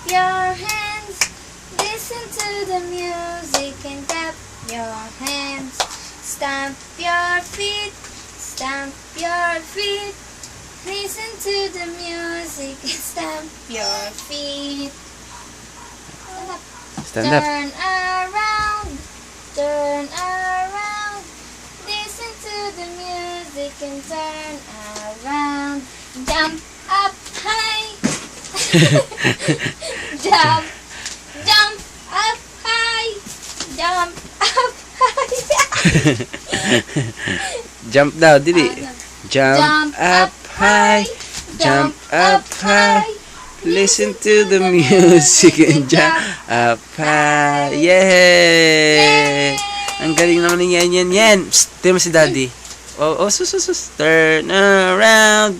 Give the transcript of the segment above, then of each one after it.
your hands, listen to the music and clap your hands. Stamp your feet, listen to the music and stamp your feet. Stand up. Turn around, listen to the music and turn around. Jump up high, jump up high, jump up high. Jump daw, dili. Jump up high, jump up high. Listen to the music and jump up high. Yay! Ang galing naman ni Yan. Psst, tingnan mo si Daddy. Oh, sus. Turn around.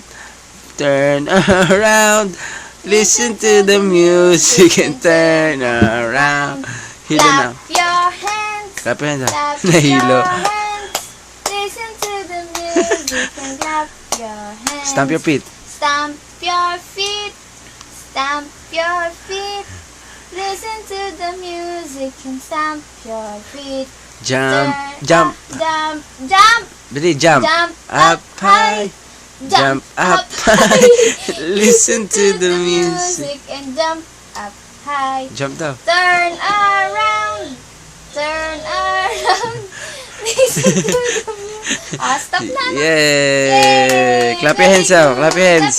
Listen to the music and turn around. Hilo na. Clap your hands. Clap your hands. Clap Nahilo. your hands. Listen to the music and clap your hands. Stamp your feet. Stamp your feet. Stamp your feet. Listen to the music and stamp your feet. Jump. Jump. Bili, jump. Jump Up high. Jump up high. Listen to the music. And jump up high. Jump daw. Turn around. Listen to the music. Stop na. Yay! Clap your hands out. Clap your hands.